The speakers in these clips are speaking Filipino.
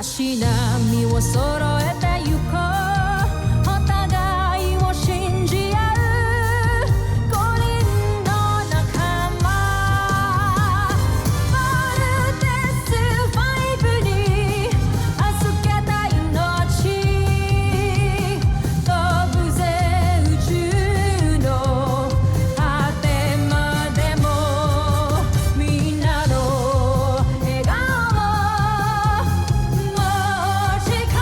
足並みを揃えてゆこうお互いを信じ合う5人の仲間まるでスファイブに預けた命飛ぶぜ宇宙の果てまでもみんなの笑顔持ち帰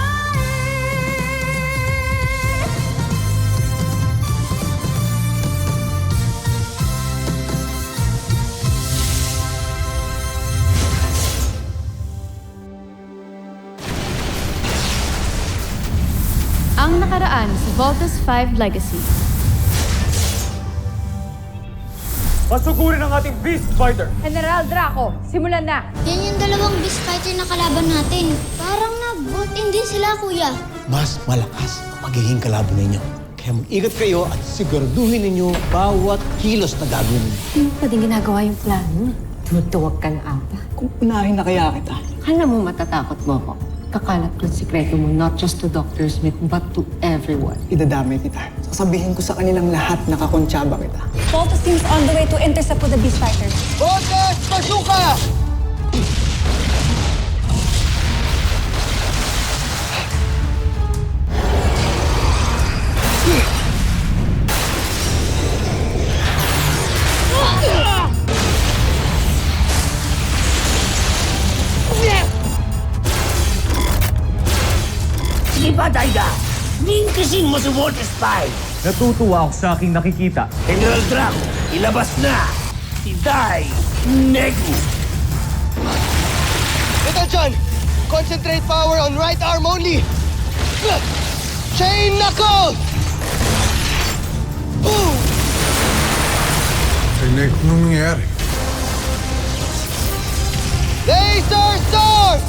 Ang nakaraan sa Voltus 5 Legacy. Pasukurin ang ating Beast Fighter! General Draco, simulan na! Yan yung dalawang beast fighter na kalaban natin. Parang nag-vote-in din sila, kuya. Mas malakas ang magiging kalaban ninyo. Kaya mag-ingat kayo at siguraduhin ninyo bawat kilos na gagawin ninyo. Hindi pa din ginagawa yung plano. Tumutuwag ka na ata. Kung unahin na kaya kita, Akala mo matatakot mo ako. Kakalat ko yung sikreto mo not just to Dr. Smith but to everyone. idadamay kita. Sasabihin ko sa kanilang lahat na kakontsaba kita. Voltus team's on the way to intercept with the Beast Fighters. Voltes! Bazooka! Sige pa, Daiga! Ningkisin mo si Voltes 5! Natutuwa ako sa aking nakikita. General Draco, ilabas na! Si Dai Negu! Little John, concentrate power on right arm only. Chain knuckle! Boom! Rinig, anong nangyayari? Laser sword!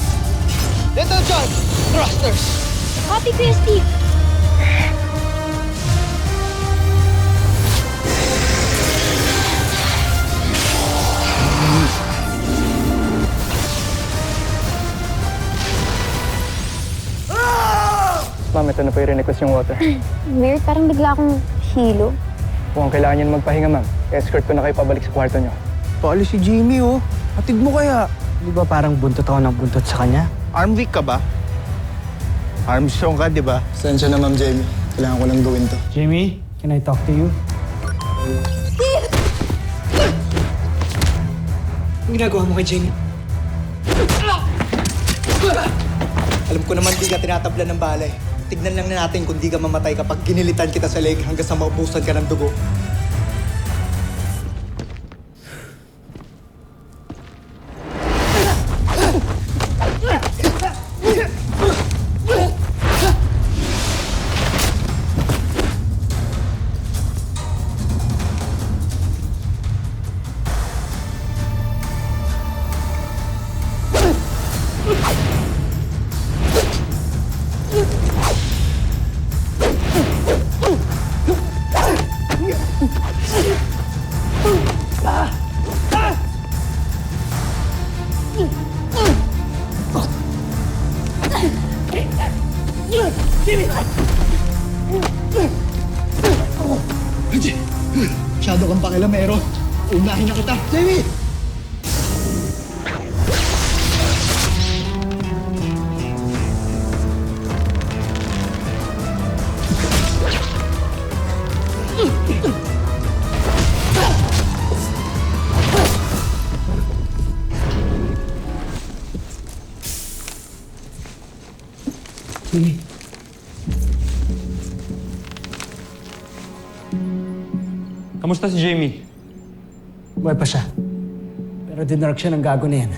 Little John, thrusters! Copy, Kuya Steve. Ma'am, ito na po yung request yung water. Weird, parang bigla akong hilo. Kung kailangan niyo na magpahinga, ma'am, escort ko na kayo pabalik sa kwarto niyo. Paalis si Jimmy, oh. Hatid mo kaya. Di ba parang buntot ako ng buntot sa kanya? Arm weak ka ba? Armstrong ka, di ba? Sensya na, Ma'am Jamie. Kailangan ko lang gawin to. Jamie, can I talk to you? Ang ginagawa mo kay Jamie? Alam ko naman di ka tinatabla ng balay. Tignan lang na natin kung di ka mamatay kapag ginilitan kita sa leg hanggang sa maubusan ka ng dugo. Masyado kang pakilamero. Unahin na kita. Jamie! Jamie. Kamusta si Jamie? Buhay pa siya. Pero dinark siya ng gago na yan.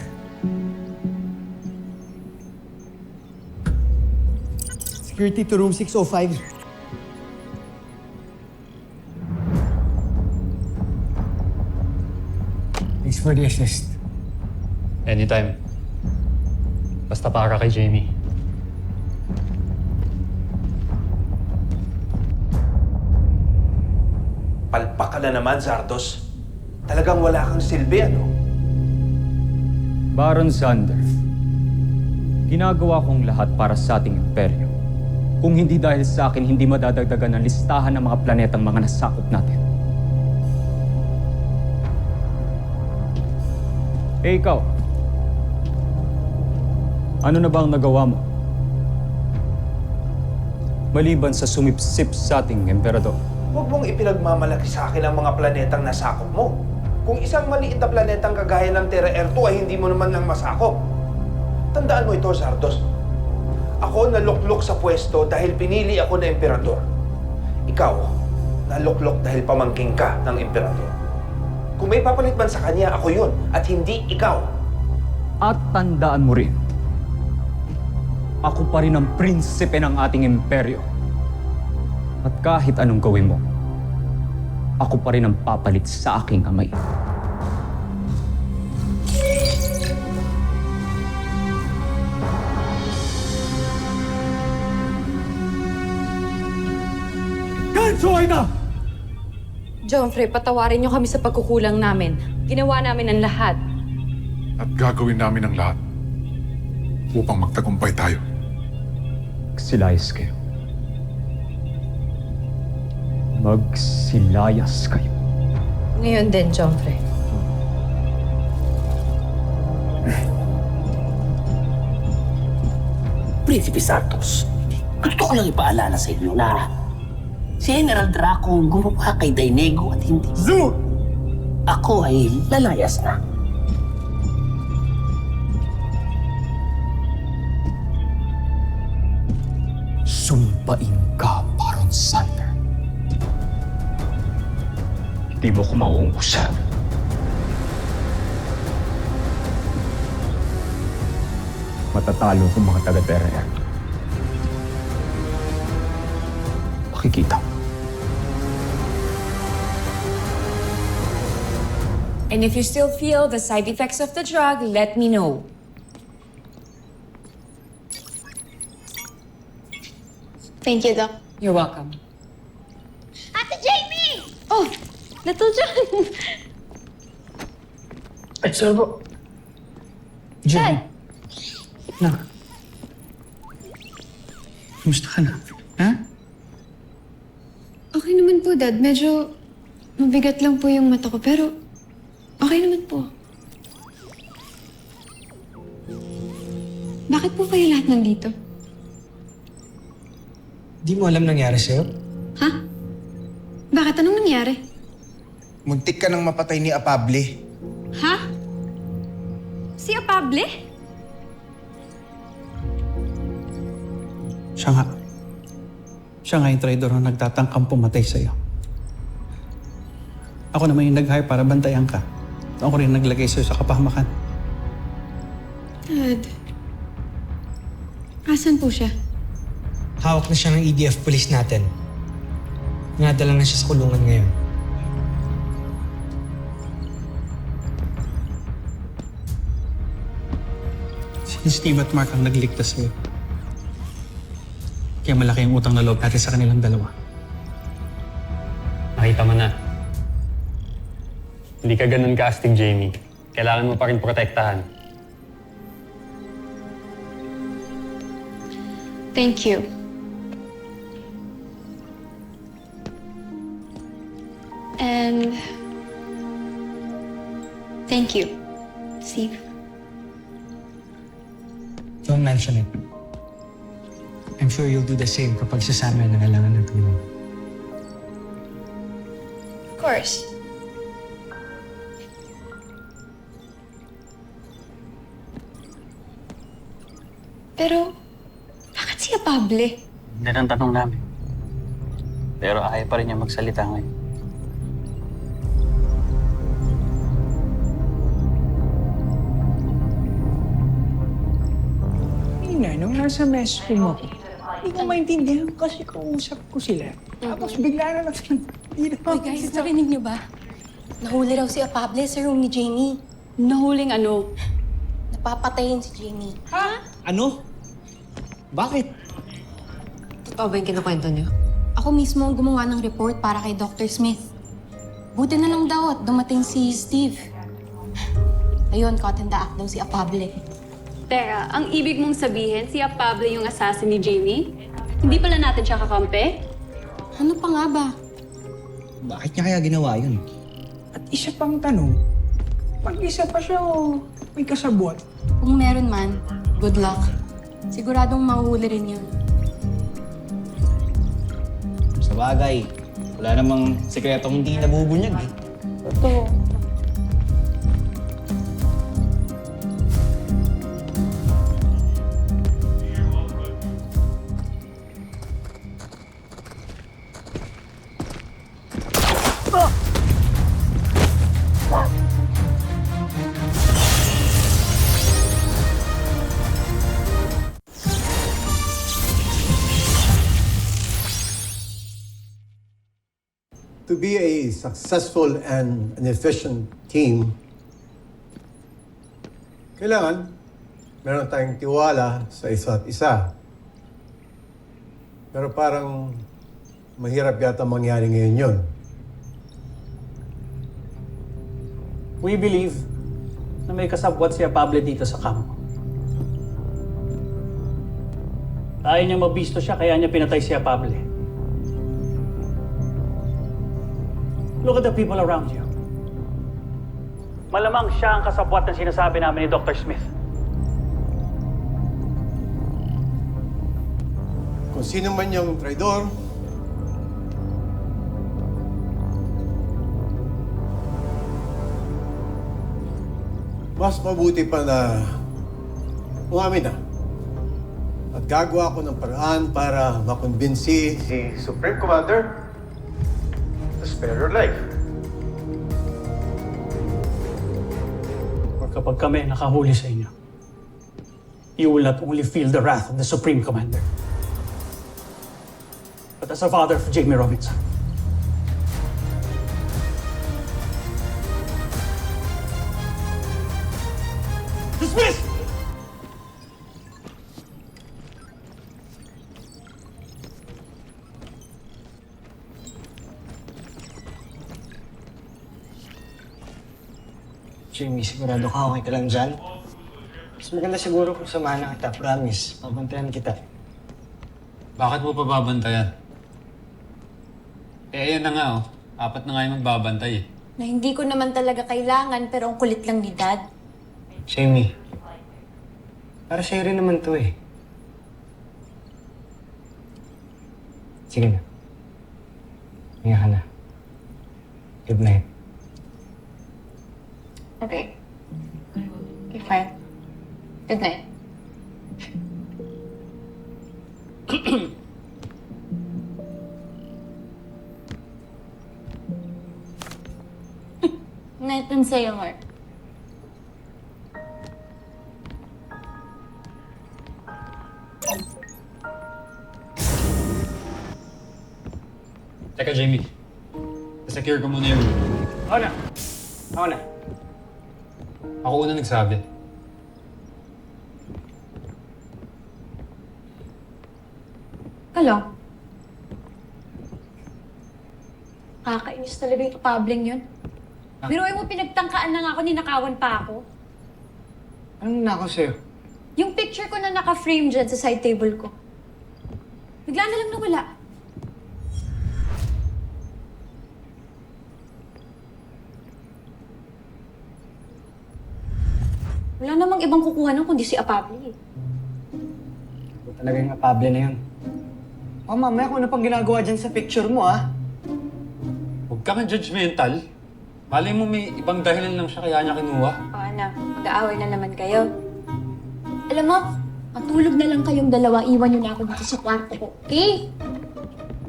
Security to room 605. Thanks for the assist. Anytime. Basta para kay Jamie. Palpak ka na naman, Zardos. Talagang wala kang silbi, ano? Baron Sander, Ginagawa kong lahat para sa ating imperyo. Kung hindi dahil sa akin, hindi madadagdagan ang listahan ng mga planetang mga nasakop natin. Eh ikaw, ano na ba ang nagawa mo? Maliban sa sumipsip sa ating emperador. Huwag mong ipinagmamalaki sa akin ang mga planetang nasakop mo. Kung isang maliit na planetang kagaya ng Terra Air 2 ay hindi mo naman nang masakop. Tandaan mo ito, Zardos. Ako naluklok sa pwesto dahil pinili ako na emperador. Ikaw, naluklok dahil pamangking ka ng emperador. Kung may papalit man sa kanya, ako yun at hindi ikaw. At tandaan mo rin, ako pa rin ang prinsipe ng ating imperyo. At kahit anong gawin mo, ako pa rin ang papalit sa aking amay. Joffrey, patawarin niyo kami sa pagkukulang namin. Ginawa namin ang lahat. At gagawin namin ang lahat upang magtagumpay tayo. Magsilayas kayo. Magsilayas kayo. Ngayon din, Joffrey. Prinsipe Zardos, gusto ko lang ipaalala sa inyo na si General Draco ang gumawa kay Dainego at hindi. Zoom! Ako ay lalayas na. Sumpain ka, Baron Sander. Hindi mo ko mauungkusan. Matatalo kung mga taga-Terra Air. Makikita. And if you still feel the side effects of the drug, let me know. Thank you, Doc. You're welcome. Ate Jamie! Oh, Little John! Ay, sir po. Jen. Na. Kumusta ka na? Ha? Okay naman po, Dad. Medyo mabigat lang po yung mata ko, pero okay naman po. Bakit po kayo lahat nandito? Di mo alam nangyari sa'yo? Ha? Bakit? Anong nangyari? Muntik ka nang mapatay ni Apable. Ha? Si Apable? Siya nga. Siya nga yung traidor na nagtatangkang pumatay sa'yo. Ako naman yung nag-hire para bantayan ka. Ako rin naglagay sa'yo sa kapahamakan. Dad. Asan po siya? Hawak na siya ng EDF police natin. Nadala na siya sa kulungan ngayon. Si Steve at Mark ang nagligtas sa'yo. Kaya malaki ang utang na loob natin sa kanilang dalawa. Nakita mo na. Hindi ka ganun ka-astig, Jamie. Kailangan mo pa rin protektahan. Thank you. And thank you, Steve. Don't mention it. I'm sure you'll do the same kapag sasama na kailangan ng tulong. Of course. Pero, bakit si Apable? Yan ang tanong namin. Pero ayaw pa rin niya magsalita ngayon. Nung nasa mess room ako, hindi ko maintindihan kasi kausap ko sila. Tapos bigla na lang hindi na Uy guys, narinig niyo ba? Nahuli raw si Apable sa room ni Jamie. Nahuling ano? Napapatayin si Jamie. Ha? Ano? Bakit? Totoo ba yung kinukwento niyo? Ako mismo ang gumawa ng report para kay Dr. Smith. Buti na lang daw at dumating si Steve. Ayun, caught in the act daw si Apable. Teka, ang ibig mong sabihin, si Pablo yung assassin ni Jamie? Hindi pala natin siya kakampi? Ano pa nga ba? Bakit niya kaya ginawa yun? At isa pang tanong, mag-isa pa siya o may kasabwat? Kung meron man, good luck. Siguradong mahuhuli rin yun. Sa bagay, wala namang sekretong hindi nabubunyag eh. Totoo. To be a successful and an efficient team, kailangan meron tayong tiwala sa isa't isa. Pero parang mahirap yata mangyari ngayon yun. We believe na may kasabwat si Pablo dito sa kampo. Ayaw niya mabisto siya, kaya niya pinatay si Pablo. Look at the people around you. Malamang siya ang kasabwat na sinasabi namin ni Dr. Smith. Kung sino man yung traidor, mas mabuti pa na umamin na. At gagawa ko ng paraan para makumbinsi si Supreme Commander to spare your life. Or kapag kami nakahuli sa inyo, you will not only feel the wrath of the Supreme Commander, but as a father of Jamie Robinson. Dismiss! Jamie, sigurado ka okay ka lang dyan? Mas maganda siguro kung samahan na kita, promise. Pabantayan kita. Bakit mo pa babantayan? Eh, ayan na nga oh. 4 na nga yung magbabantay eh. Na hindi ko naman talaga kailangan pero ang kulit lang ni Dad. Jamie, para sa'yo rin naman to eh. Sige na. Hinga ka na. Good night. Okay. Okay, fine. Good night. Night din sa'yo, Mark. Teka, Jamie. Secure ko muna yung... Ako na. Ako na. Ako una nagsabi. Hello? Kakainis talaga yung pabling yun. Biruin mo, pinagtangkaan na nga ako, ninakawan pa ako. Anong nakaw sa'yo? Yung picture ko na naka-frame dyan sa side table ko. Bigla na lang nawala. Wala namang ibang kukuha nun kundi si Apable. Ito talaga yung apable na yun. Oh, mamaya kung ano pang ginagawa dyan sa picture mo, ah. Huwag ka judgmental. Malay mo may ibang dahilan lang siya kaya niya kinuha. O anak, mag-aaway na naman kayo. Alam mo, matulog na lang kayong dalawa. Iwan niyo na ako dito sa kwarto ko, okay?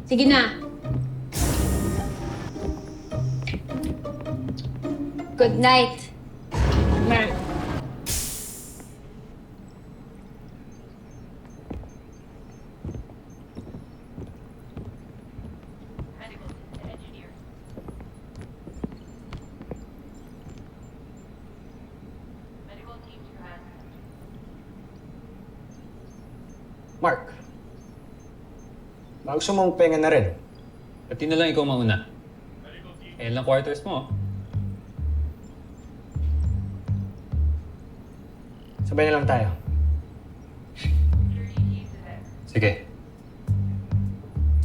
Sige na. Good night. Night. Mark, baka gusto mong penga na rin. Pati na lang ikaw mauna. Ayan lang quarters mo. Sabay na lang tayo. Sige.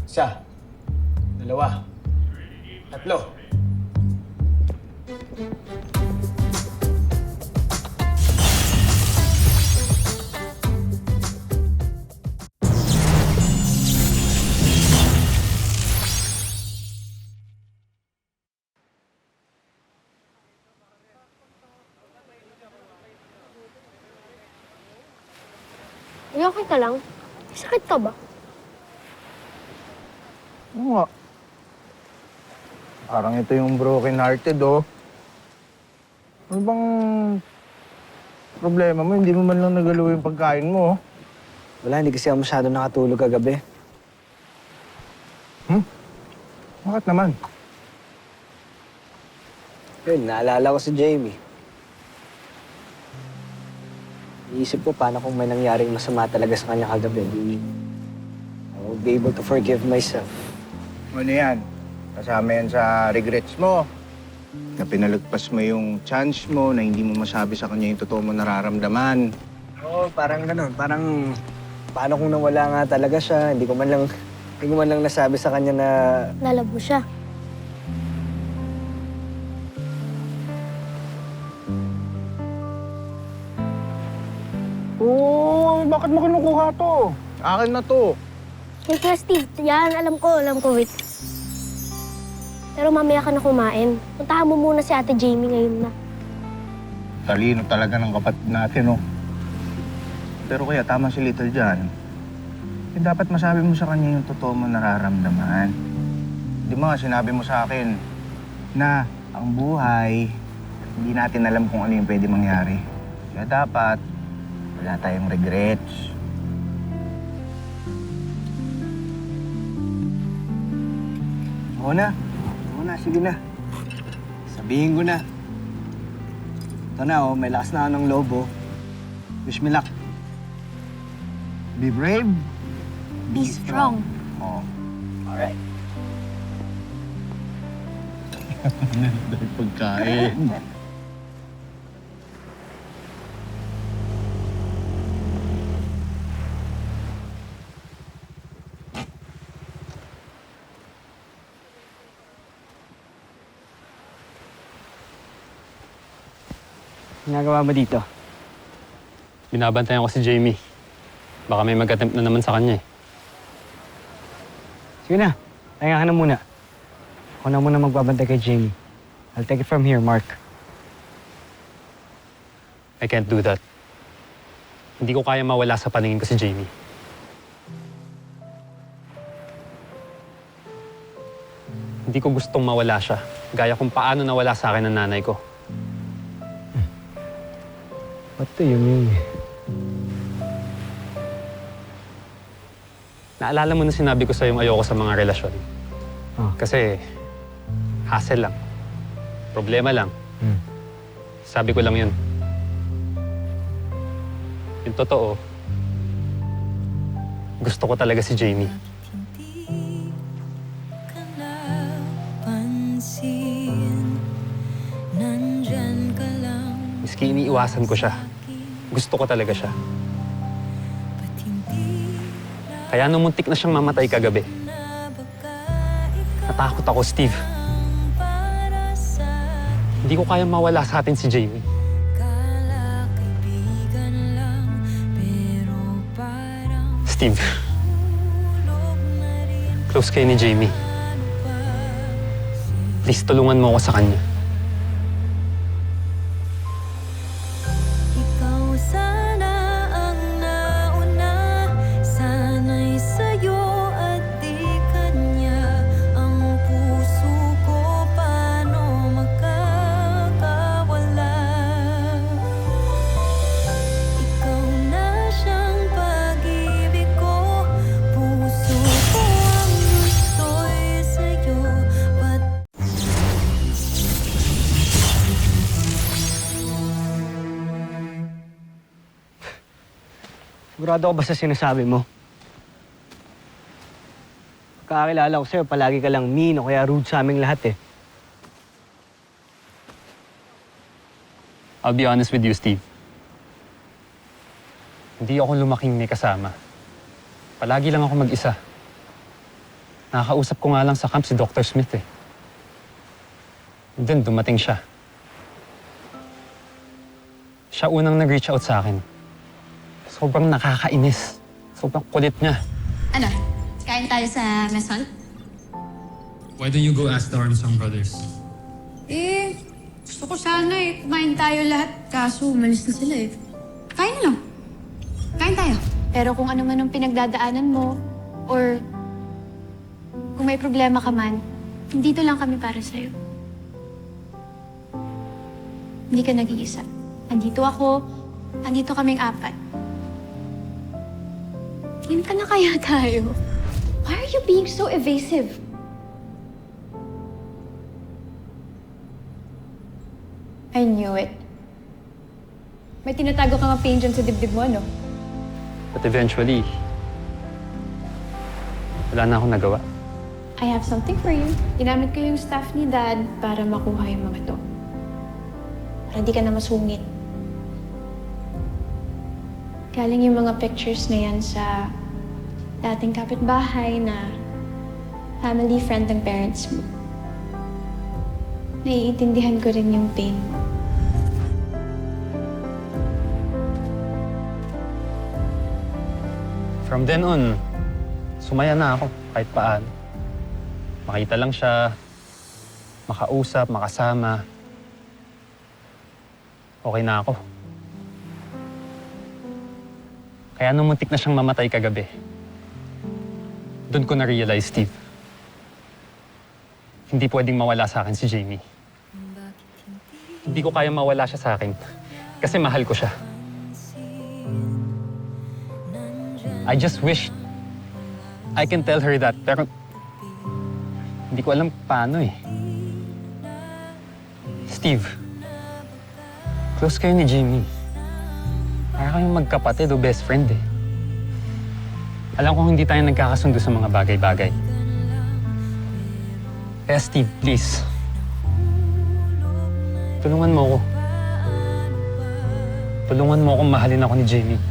1, 2, 3. Ay, okay ka lang? Sakit ka ba? Oo nga. Parang ito yung broken hearted, oh. Ano bang problema mo? Hindi mo man lang nagalaw yung pagkain mo, oh. Wala, hindi kasi ako masyado nakatulog kagabi. Bakit naman? Yun, naalala ko si Jamie. Iisip ko paano kung may nangyaring masama talaga sa kanya kagabi. I won't be able to forgive myself. Ano yan? Kasama yan sa regrets mo. Na pinalagpas mo yung chance mo na hindi mo masabi sa kanya yung totoo mo nararamdaman. Oo, parang ganun. Parang paano kung nawala nga talaga siya. Hindi ko man lang nasabi sa kanya na... Nalabo siya. Oo, bakit mo kinukuha to? Akin na to. Wait na, Steve. Yan, alam ko, wait. Pero mamaya ka na kumain. Puntahan mo muna si Ate Jamie ngayon na. Talino talaga ng kapatid natin, oh. Pero kaya tama si Little dyan. Eh, dapat masabi mo sa kanya yung totoo mo nararamdaman. Di ba sinabi mo sa akin na ang buhay, hindi natin alam kung ano yung pwede mangyari. Kaya dapat, wala tayong regrets. Oo na, sige na. Sabihin ko na. Ito na, oh, may lakas na ako ng loob, oh. Wish me luck. Be brave. Be strong. Oh. Alright. Dahil pagkain. Ginagawa mo dito? Binabantayan ko si Jamie. Baka may mag-attempt na naman sa kanya eh. Sige na, pahinga ka na muna. Ako na muna magbabantay kay Jamie. I'll take it from here, Mark. I can't do that. Hindi ko kaya mawala sa paningin ko si Jamie. Hindi ko gustong mawala siya. Gaya kung paano nawala sa akin ang nanay ko. What do you mean? Naalala mo na sinabi ko sa'yo yung ayoko sa mga relasyon. Ah. Kasi hassle lang. Problema lang. Sabi ko lang yun. Yung totoo, gusto ko talaga si Jamie. Miski iniiwasan ko siya. Gusto ko talaga siya. Kaya nung muntik na siyang mamatay kagabi, natakot ako, Steve. Hindi ko kaya mawala sa atin si Jamie. Steve, close kayo ni Jamie. Please, tulungan mo ako sa kanya. Ikaw sana ang nauna, sana'y sa'yo at di kanya. Ang puso ko paano magkakawala. Ikaw na siyang pag-ibig ko, puso ko ang gusto'y sa'yo. Sigurado ka ba sa sinasabi mo? Kakakilala ko sa'yo, palagi ka lang mean o kaya rude sa aming lahat eh. I'll be honest with you, Steve. Hindi ako lumaking may kasama. Palagi lang ako mag-isa. Nakakausap ko nga lang sa camp si Dr. Smith eh. And then dumating siya. Siya unang nag-reach out sa akin. Sobrang nakakainis. Sobrang kulit niya. Ano? Kain tayo sa mess hall? Why don't you go ask the Armstrong brothers? Eh, gusto ko sana eh. Kumain tayo lahat. Kaso, umalis na sila eh. Kain na lang. Kain tayo. Pero kung ano man ang pinagdadaanan mo, or kung may problema ka man, dito lang kami para sa'yo. Hindi ka nag-iisa. Andito ako, andito kaming 4. Tingin ka na kaya tayo? Why are you being so evasive? I knew it. May tinatago ka nga pain dyan sa dibdib mo, no? But eventually, wala na akong nagawa. I have something for you. Ginamit ko yung staff ni Dad para makuha yung mga to. Para di ka na masungit. Galing yung mga pictures na yan sa dating kapitbahay na family friend ng parents mo. Naiintindihan ko rin yung pain mo. From then on, sumaya na ako kahit paano. Makita lang siya, makausap, makasama. Okay na ako. Kaya nung muntik na siyang mamatay kagabi, doon ko na-realize, Steve, hindi pwedeng mawala sa akin si Jamie. Hindi ko kaya mawala siya sa akin kasi mahal ko siya. I just wish I can tell her that, pero hindi ko alam paano eh. Steve, close kayo ni Jamie. Para kayong magkapatid o best friend eh. Alam ko hindi tayo nagkakasundo sa mga bagay-bagay. Kaya Steve, please. Tulungan mo ako. Tulungan mo akong mahalin ako ni Jamie.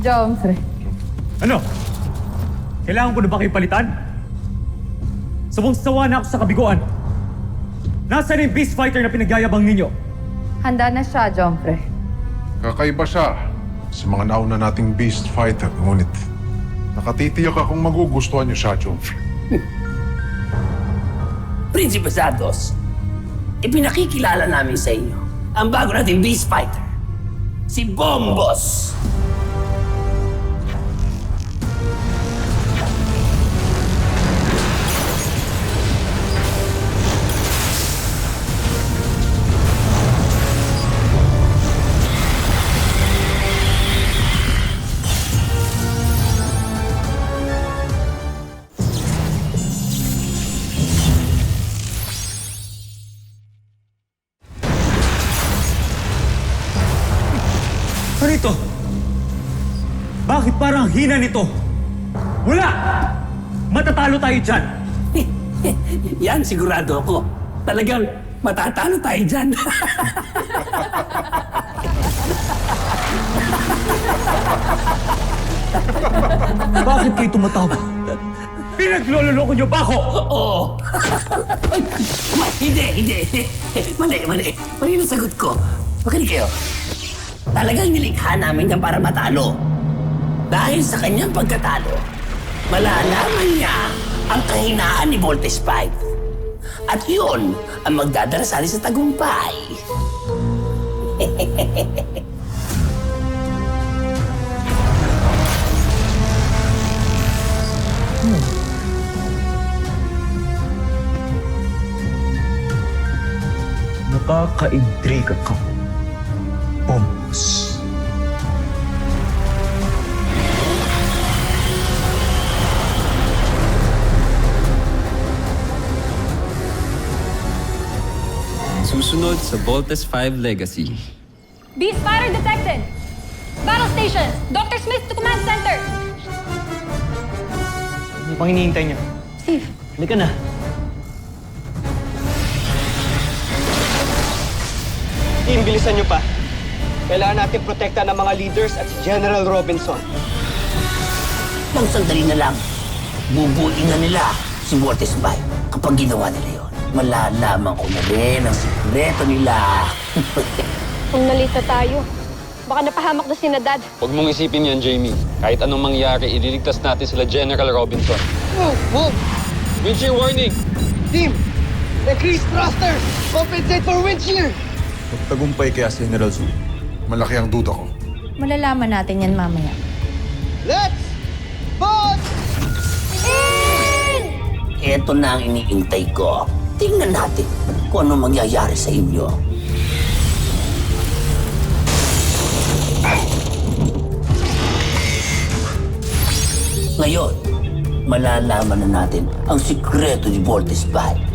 Jomfre. Ano? Kailangan ko na ba kayo palitan? Sawang-sawa na ako sa kabiguan. Nasaan yung beast fighter na pinagyayabang ninyo? Handa na siya, Jomfre. Kakaiba siya sa mga nauna nating beast fighter, ngunit nakatitiyak akong magugustuhan niyo siya, Jomfre. Prinsipe Zardos, ipinakikilala namin sa inyo ang bago nating beast fighter, si Bombos. Ano ito? Bakit parang hina nito? Wala! Matatalo tayo dyan! Yan, sigurado ako. Talagang matatalo tayo dyan. Bakit kayo tumatawa? Pinaglololoko niyo ba ako? Oo. Hindi. Mali. Mali yung sagot ko. Makinig kayo. Talagang nilikha namin yan para matalo. Dahil sa kanyang pagkatalo, malalaman niya ang kahinaan ni Voltes 5. At yun ang magdadala sa atin sa tagumpay. Nakakaintriga ka, Bombos. Sumusunod sa Voltes 5 Legacy. Beast fighter detected! Battle station! Dr. Smith to command center! Ano pang hinihintay niyo? Steve. Halika na. Team, bilisan niyo pa. Kailangan natin protekta ng mga leaders at si General Robinson. Nang sandali na lang, bubuin na nila si Voltes 5. Kapag ginawa nila yon, malalaman ko na rin ang sikreto nila. Kung nalita tayo, baka napahamak na si Dad. Huwag mong isipin yan, Jamie. Kahit anong mangyari, ililigtas natin sila General Robinson. Move! Move! Wind shear warning! Team! Increase thrusters! Compensate for wind shear! Tagumpay kaya si General Zhu. Malaki ang duda ko. Malalaman natin yan mamaya. Let's vote! Ito na ang iniintay ko. Tingnan natin kung ano mangyayari sa inyo. Ngayon, malalaman na natin ang sikreto ni Voltes 5.